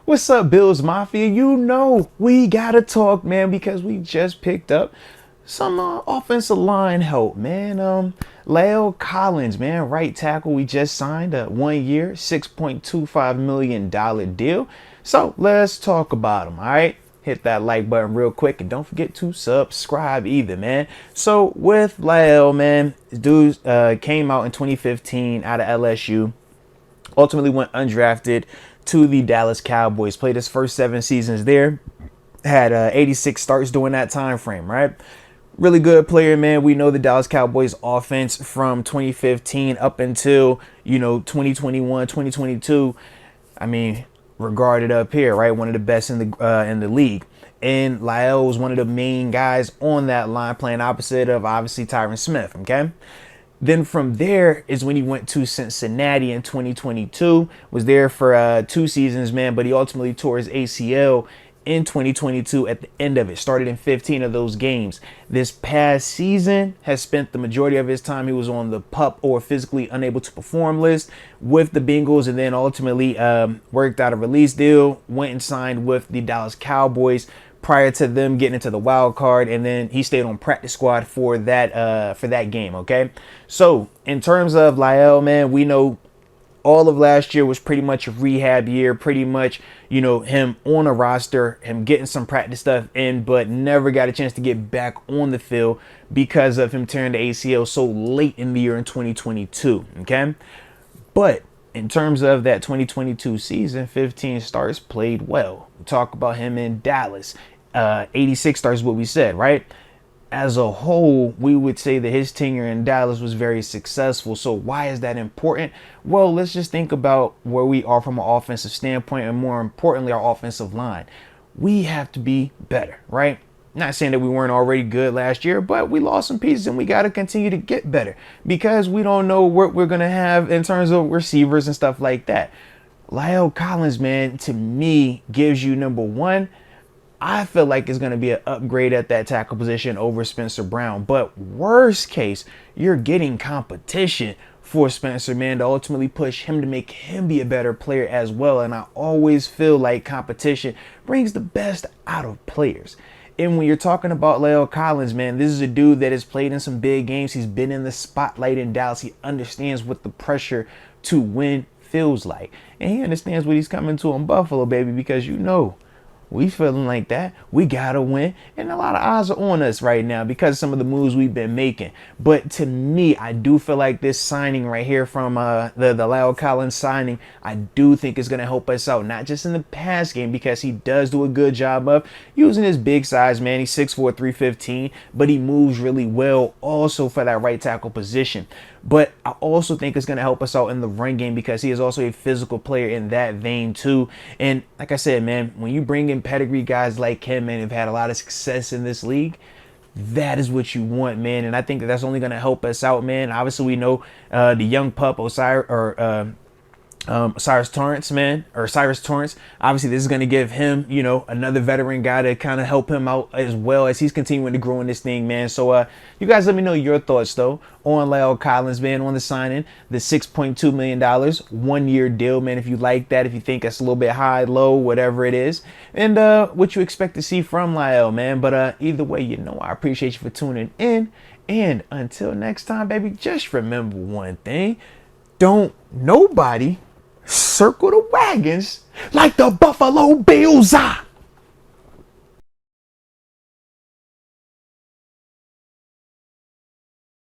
What's up, Bills Mafia? You know we gotta talk, man, because we just picked up some offensive line help, man. La'el Collins, man, right tackle. We just signed a 1 year, $6.25 million deal. So let's talk about him. All right. Hit that like button real quick and don't forget to subscribe either, man. So with La'el, man, this dude came out in 2015 out of LSU. Ultimately went undrafted to the Dallas Cowboys. Played his first 7 seasons there. Had 86 starts during that time frame, right? Really good player, man. We know the Dallas Cowboys offense from 2015 up until, 2021, 2022. I mean, regarded up here, right? One of the best in the league. And La'el was one of the main guys on that line, playing opposite of obviously Tyron Smith, okay? Then from there is when he went to Cincinnati in 2022. Was there for 2 seasons, man, but he ultimately tore his ACL in 2022 at the end of it. Started in 15 of those games. This past season has spent the majority of his time. He was on the PUP or physically unable to perform list with the Bengals, and then ultimately worked out a release deal, went and signed with the Dallas Cowboys prior to them getting into the wild card, and then he stayed on practice squad for that game. Okay, so in terms of La'el, man, we know all of last year was pretty much a rehab year, pretty much, him on a roster, him getting some practice stuff in, but never got a chance to get back on the field because of him tearing the ACL so late in the year in 2022. Okay, but in terms of that 2022 season, 15 starts, played well. We talk about him in Dallas. 86 starts is what we said, right? As a whole, we would say that his tenure in Dallas was very successful. So why is that important? Well, let's just think about where we are from an offensive standpoint, and more importantly, our offensive line. We have to be better, right? Not saying that we weren't already good last year, but we lost some pieces and we got to continue to get better because we don't know what we're going to have in terms of receivers and stuff like that. La'el Collins, man, to me, gives you number one. I feel like it's going to be an upgrade at that tackle position over Spencer Brown. But worst case, you're getting competition for Spencer, man, to ultimately push him to make him be a better player as well. And I always feel like competition brings the best out of players. And when you're talking about La'el Collins, man, this is a dude that has played in some big games. He's been in the spotlight in Dallas. He understands what the pressure to win feels like. And he understands what he's coming to in Buffalo, baby, because we feeling like that. We gotta win. And a lot of eyes are on us right now because of some of the moves we've been making. But to me, I do feel like this signing right here from the La'el Collins signing, I do think is going to help us out. Not just in the pass game, because he does do a good job of using his big size, man. He's 6'4", 315, but he moves really well also for that right tackle position. But I also think it's going to help us out in the run game because he is also a physical player in that vein too. And like I said, man, when you bring in pedigree guys like him and have had a lot of success in this league, that is what you want, man. And I think that that's only going to help us out, man. Obviously, we know the young pup Cyrus Torrance, man, or Cyrus Torrance. Obviously, this is going to give him, another veteran guy to kind of help him out as well as he's continuing to grow in this thing, man. So, you guys let me know your thoughts, though, on La'el Collins, man, on the signing, the $6.2 million, 1 year deal, man. If you like that, if you think that's a little bit high, low, whatever it is, and what you expect to see from La'el, man. But either way, I appreciate you for tuning in. And until next time, baby, just remember one thing. Don't nobody circle the wagons like the Buffalo Bills are.